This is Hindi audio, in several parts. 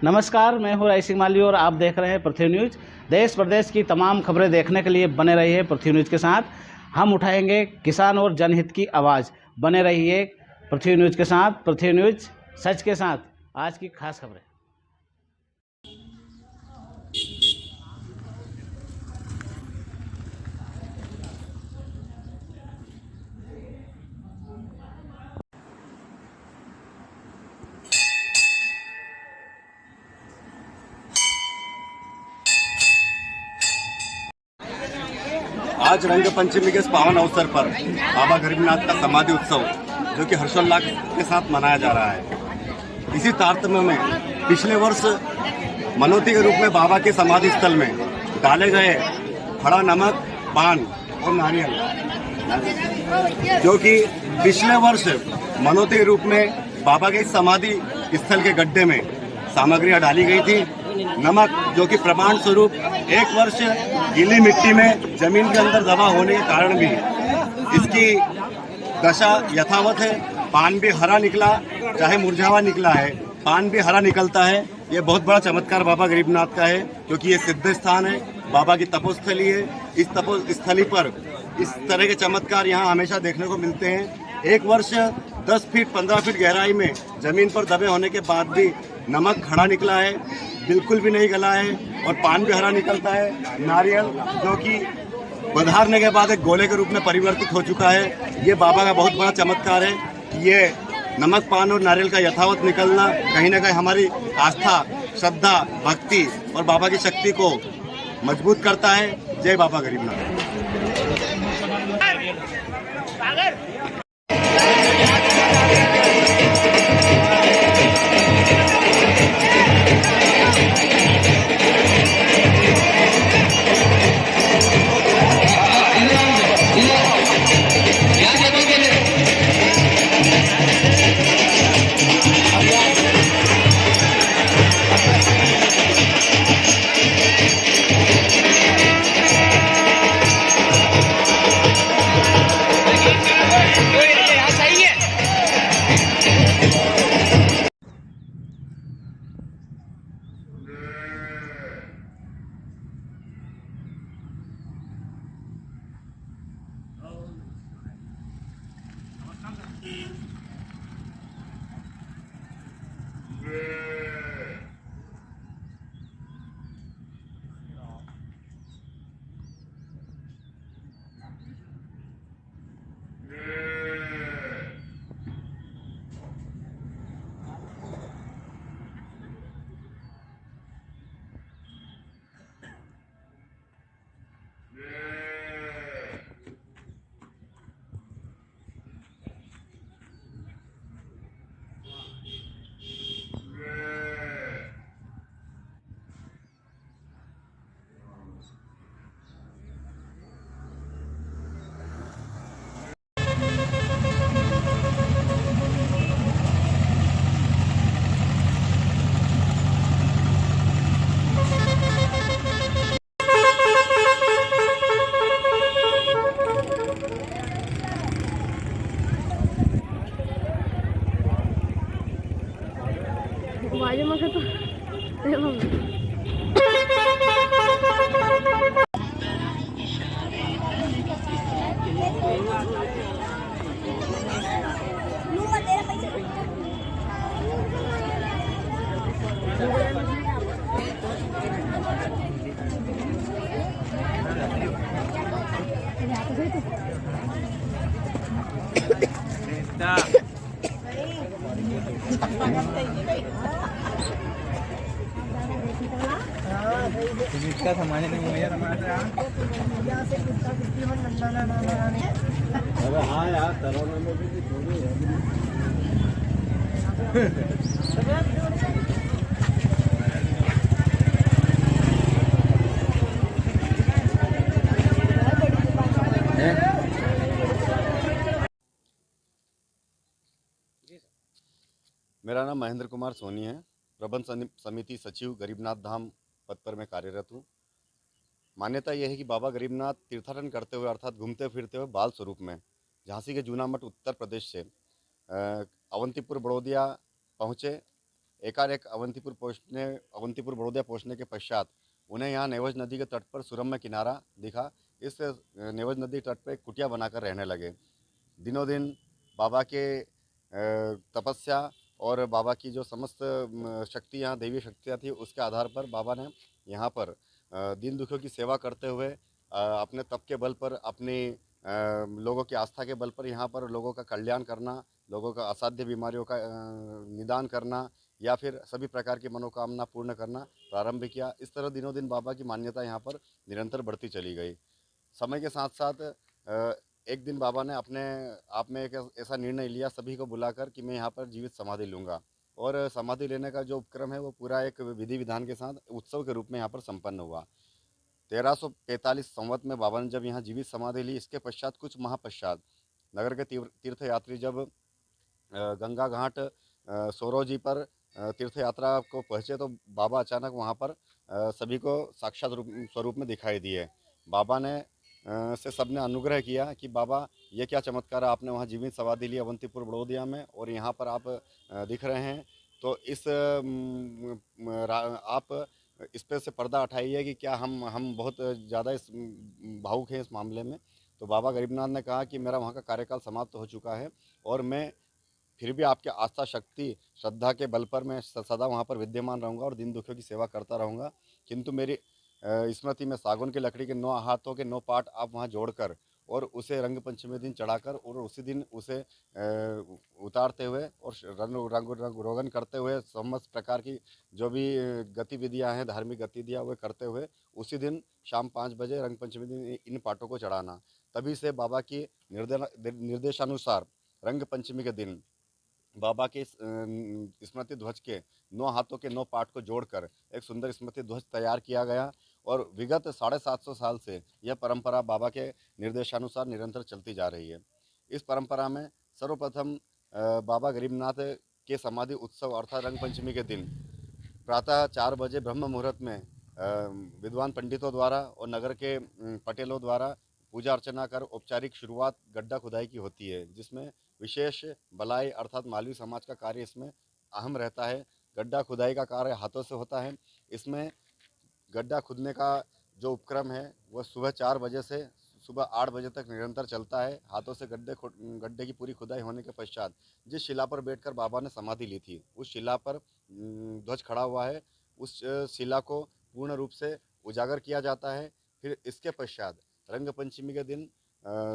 नमस्कार, मैं हूँ राय सिंह माली और आप देख रहे हैं पृथ्वी न्यूज। देश प्रदेश की तमाम खबरें देखने के लिए बने रहिए पृथ्वी न्यूज के साथ। हम उठाएंगे किसान और जनहित की आवाज़। बने रहिए पृथ्वी न्यूज के साथ। पृथ्वी न्यूज सच के साथ। आज की खास खबरें। आज रंग पंचमी के इस पावन अवसर पर बाबा गरीबनाथ का समाधि उत्सव जो कि हर्षोल्लास के साथ मनाया जा रहा है। इसी तारतम्य में पिछले वर्ष मनौती के रूप में बाबा के समाधि स्थल में डाले गए खड़ा नमक, पान और नारियल, जो कि पिछले वर्ष मनौती के रूप में बाबा के समाधि स्थल के गड्ढे में सामग्रियां डाली गई थी। नमक जो कि प्रमाण स्वरूप एक वर्ष गीली मिट्टी में जमीन के अंदर दबा होने के कारण भी इसकी दशा यथावत है। पान भी हरा निकला, चाहे मुरझा हुआ निकला है, पान भी हरा निकलता है। ये बहुत बड़ा चमत्कार बाबा गरीबनाथ का है, क्योंकि ये सिद्ध स्थान है, बाबा की तपोस्थली है। इस तपोस्थली पर इस तरह के चमत्कार यहाँ हमेशा देखने को मिलते हैं। एक वर्ष 10 फीट 15 फीट गहराई में जमीन पर दबे होने के बाद भी नमक खड़ा निकला है, बिल्कुल भी नहीं गला है, और पान भी हरा निकलता है। नारियल जो कि बधारने के बाद एक गोले के रूप में परिवर्तित हो चुका है। ये बाबा का बहुत बड़ा चमत्कार है कि ये नमक, पान और नारियल का यथावत निकलना कहीं ना कहीं हमारी आस्था, श्रद्धा, भक्ति और बाबा की शक्ति को मजबूत करता है। जय बाबा गरीबनाथ। इसका सामान नहीं हुआ यार हमारा। अरे हाँ यार, तरोना में भी थोड़ी मेरा नाम महेंद्र कुमार सोनी है। प्रबंध समिति सचिव गरीबनाथ धाम पद पर मैं कार्यरत हूँ। मान्यता यह है कि बाबा गरीबनाथ तीर्थाटन करते हुए अर्थात घूमते फिरते हुए बाल स्वरूप में झांसी के जूनामठ उत्तर प्रदेश से अवंतीपुर बड़ौदिया पहुँचे एकाएक अवंतीपुर बड़ौदा पहुंचने के पश्चात उन्हें यहाँ नेवज नदी के तट पर सुरम्य किनारा दिखा। इस नेवज नदी तट पर कुटिया बनाकर रहने लगे। दिनों दिन बाबा के तपस्या और बाबा की जो समस्त शक्ति यहाँ दैवीय शक्तियाँ थी, उसके आधार पर बाबा ने यहाँ पर दीन दुखियों की सेवा करते हुए अपने तप के बल पर, अपनी लोगों की आस्था के बल पर यहाँ पर लोगों का कल्याण करना, लोगों का असाध्य बीमारियों का निदान करना या फिर सभी प्रकार की मनोकामना पूर्ण करना प्रारंभ किया। इस तरह दिनों दिन बाबा की मान्यता यहाँ पर निरंतर बढ़ती चली गई। समय के साथ साथ एक दिन बाबा ने अपने आप में एक ऐसा निर्णय लिया, सभी को बुलाकर, कि मैं यहाँ पर जीवित समाधि लूँगा। और समाधि लेने का जो उपक्रम है वो पूरा एक विधि विधान के साथ उत्सव के रूप में यहाँ पर संपन्न हुआ। 1345 संवत में बाबा ने जब यहाँ जीवित समाधि ली, इसके पश्चात कुछ माह पश्चात नगर के तीर्थयात्री जब गंगा घाट सोरोजी पर तीर्थ यात्रा को पहुँचे तो बाबा अचानक वहाँ पर सभी को साक्षात स्वरूप में दिखाई दिए। बाबा ने से सबने अनुग्रह किया कि बाबा ये क्या चमत्कार है, आपने वहाँ जीवित समाधि ली अवंतीपुर बड़ौदिया में और यहाँ पर आप दिख रहे हैं, तो इस आप इस पे से पर्दा उठाइए कि क्या हम बहुत ज़्यादा इस भावुक हैं इस मामले में। तो बाबा गरीबनाथ ने कहा कि मेरा वहाँ का कार्यकाल समाप्त हो चुका है और मैं फिर भी आपके आस्था शक्ति श्रद्धा के बल पर मैं सदा वहाँ पर विद्यमान रहूँगा और दीन दुखियों की सेवा करता रहूँगा। किंतु मेरी स्मृति में सागौन की लकड़ी के 9 हाथों के 9 पार्ट आप वहाँ जोड़कर और उसे रंग पंचमी दिन चढ़ाकर और उसी दिन उसे उतारते हुए और रंग रोगन करते हुए समस्त प्रकार की जो भी गतिविधियाँ हैं, धार्मिक गतिविधियाँ, वे करते हुए उसी दिन शाम 5 बजे रंग पंचमी दिन इन पाटों को चढ़ाना। तभी से बाबा की निर्देशानुसार रंग पंचमी के दिन बाबा के स्मृति ध्वज के 9 हाथों के 9 पार्ट को जोड़कर एक सुंदर स्मृति ध्वज तैयार किया गया और विगत 750 साल से यह परंपरा बाबा के निर्देशानुसार निरंतर चलती जा रही है। इस परंपरा में सर्वप्रथम बाबा गरीबनाथ के समाधि उत्सव अर्थात रंग पंचमी के दिन प्रातः 4 बजे ब्रह्म मुहूर्त में विद्वान पंडितों द्वारा और नगर के पटेलों द्वारा पूजा अर्चना कर औपचारिक शुरुआत गड्ढा खुदाई की होती है, जिसमें विशेष बलाई अर्थात मालवी समाज का कार्य इसमें अहम रहता है। गड्ढा खुदाई का कार्य हाथों से होता है। इसमें गड्ढा खुदने का जो उपक्रम है वह सुबह 4 बजे से सुबह 8 बजे तक निरंतर चलता है। हाथों से गड्ढे की पूरी खुदाई होने के पश्चात जिस शिला पर बैठकर बाबा ने समाधि ली थी उस शिला पर ध्वज खड़ा हुआ है, उस शिला को पूर्ण रूप से उजागर किया जाता है। फिर इसके पश्चात रंग पंचमी के दिन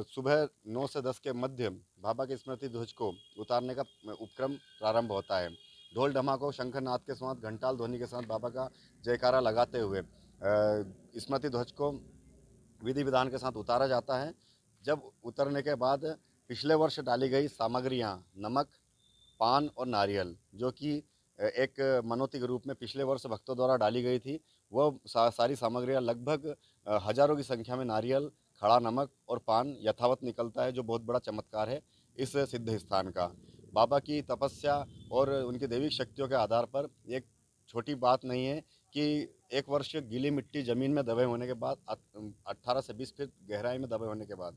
सुबह 9 से 10 के मध्य बाबा के स्मृति ध्वज को उतारने का उपक्रम प्रारंभ होता है। ढोल ढमाकों शंखनाद के साथ घंटाल ध्वनि के साथ बाबा का जयकारा लगाते हुए स्मृति ध्वज को विधि विधान के साथ उतारा जाता है। जब उतरने के बाद पिछले वर्ष डाली गई सामग्रियां नमक, पान और नारियल, जो कि एक मनोती के रूप में पिछले वर्ष भक्तों द्वारा डाली गई थी, वह सारी सामग्रियां लगभग हजारों की संख्या में नारियल, खड़ा नमक और पान यथावत निकलता है, जो बहुत बड़ा चमत्कार है इस सिद्ध स्थान का। बाबा की तपस्या और उनकी दैविक शक्तियों के आधार पर एक छोटी बात नहीं है कि एक वर्ष गीली मिट्टी ज़मीन में दबे होने के बाद 18 से 20 फीट गहराई में दबे होने के बाद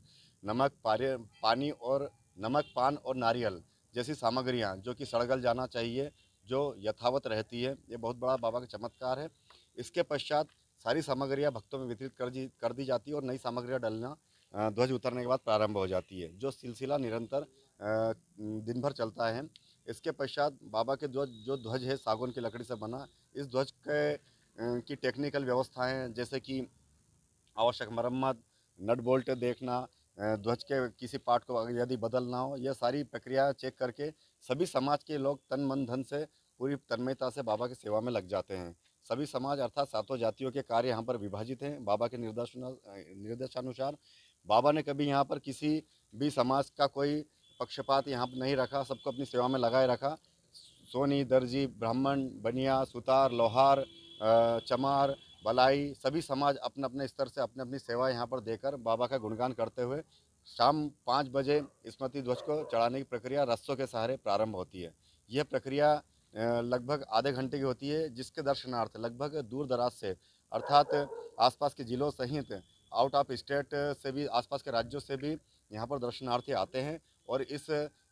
पानी और नमक, पान और नारियल जैसी सामग्रियां जो कि सड़गल जाना चाहिए, जो यथावत रहती है, ये बहुत बड़ा बाबा का चमत्कार है। इसके पश्चात सारी सामग्रियां भक्तों में वितरित कर दी जाती है और नई सामग्रियां डलना ध्वज उतरने के बाद प्रारंभ हो जाती है, जो सिलसिला निरंतर दिन भर चलता है। इसके पश्चात बाबा के जो ध्वज है सागौन की लकड़ी से बना, इस ध्वज के की टेक्निकल व्यवस्थाएं जैसे कि आवश्यक मरम्मत, नट बोल्ट देखना, ध्वज के किसी पार्ट को यदि बदलना हो, यह सारी प्रक्रिया चेक करके सभी समाज के लोग तन मन धन से पूरी तन्मयता से बाबा की सेवा में लग जाते हैं। सभी समाज अर्थात 7 जातियों के कार्य यहाँ पर विभाजित हैं। बाबा के निर्देशानुसार बाबा ने कभी यहाँ पर किसी भी समाज का कोई पक्षपात यहाँ पर नहीं रखा, सबको अपनी सेवा में लगाए रखा। सोनी, दर्जी, ब्राह्मण, बनिया, सुतार, लोहार, चमार, बलाई, सभी समाज अपने अपने स्तर से अपनी अपनी सेवा यहाँ पर देकर बाबा का गुणगान करते हुए शाम 5 बजे स्मृति ध्वज को चढ़ाने की प्रक्रिया रस्सों के सहारे प्रारंभ होती है। यह प्रक्रिया लगभग आधे घंटे की होती है, जिसके दर्शनार्थ लगभग दूर दराज से अर्थात आसपास के ज़िलों सहित आउट ऑफ स्टेट से भी, आसपास के राज्यों से भी यहाँ पर दर्शनार्थी आते हैं और इस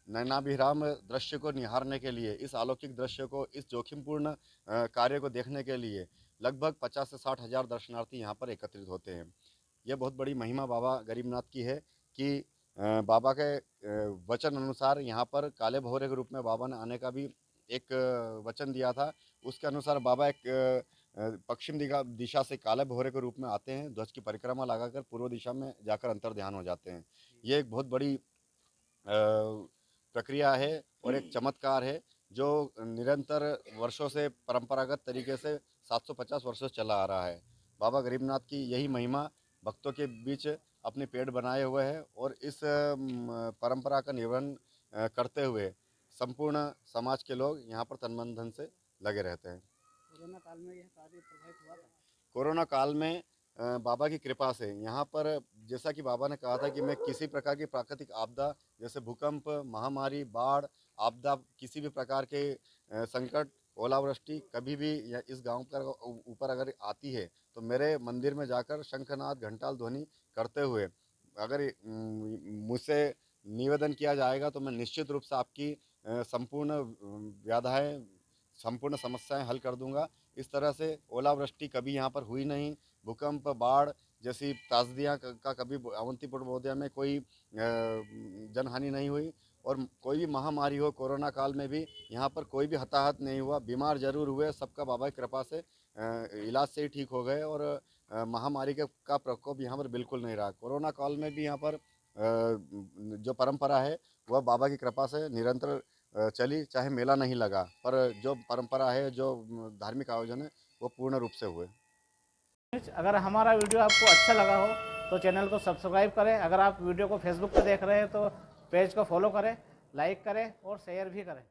नैनाभिराम दृश्य को निहारने के लिए, इस अलौकिक दृश्य को, इस जोखिमपूर्ण कार्य को देखने के लिए लगभग 50 से 60 हज़ार दर्शनार्थी यहाँ पर एकत्रित होते हैं। यह बहुत बड़ी महिमा बाबा गरीबनाथ की है कि बाबा के वचन अनुसार यहाँ पर काले भौरे के रूप में बाबा ने आने का भी एक वचन दिया था। उसके अनुसार बाबा एक पश्चिम दिशा से काले भौरे के रूप में आते हैं, ध्वज की परिक्रमा लगाकर पूर्व दिशा में जाकर अंतर्ध्यान हो जाते हैं। ये एक बहुत बड़ी प्रक्रिया है और एक चमत्कार है जो निरंतर वर्षों से परंपरागत तरीके से 750 वर्षों से चला आ रहा है। बाबा गरीबनाथ की यही महिमा भक्तों के बीच अपने पेड़ बनाए हुए है और इस परंपरा का निर्वहन करते हुए संपूर्ण समाज के लोग यहाँ पर तन मन धन से लगे रहते हैं। कोरोना काल में यह कार्य प्रभावित हुआ था? कोरोना काल में बाबा की कृपा से यहाँ पर, जैसा कि बाबा ने कहा था कि मैं किसी प्रकार की प्राकृतिक आपदा जैसे भूकंप, महामारी, बाढ़, आपदा, किसी भी प्रकार के संकट, ओलावृष्टि कभी भी इस गांव पर ऊपर अगर आती है तो मेरे मंदिर में जाकर शंखनाद घंटाल ध्वनि करते हुए अगर मुझसे निवेदन किया जाएगा तो मैं निश्चित रूप से आपकी संपूर्ण व्याधाएं, संपूर्ण समस्याएं हल कर दूंगा। इस तरह से ओलावृष्टि कभी यहाँ पर हुई नहीं, भूकंप, बाढ़ जैसी त्रासदियाँ का कभी अवंतीपुर बोधिया में कोई जनहानि नहीं हुई और कोई भी महामारी हो, कोरोना काल में भी यहाँ पर कोई भी हताहत नहीं हुआ। बीमार जरूर हुए, सबका बाबा की कृपा से इलाज से ही ठीक हो गए और महामारी का प्रकोप यहाँ पर बिल्कुल नहीं रहा। कोरोना काल में भी यहाँ पर जो परंपरा है वह बाबा की कृपा से निरंतर चली, चाहे मेला नहीं लगा, पर जो परंपरा है, जो धार्मिक आयोजन है वो पूर्ण रूप से हुए। अगर हमारा वीडियो आपको अच्छा लगा हो तो चैनल को सब्सक्राइब करें। अगर आप वीडियो को फेसबुक पर देख रहे हैं तो पेज को फॉलो करें, लाइक करें और शेयर भी करें।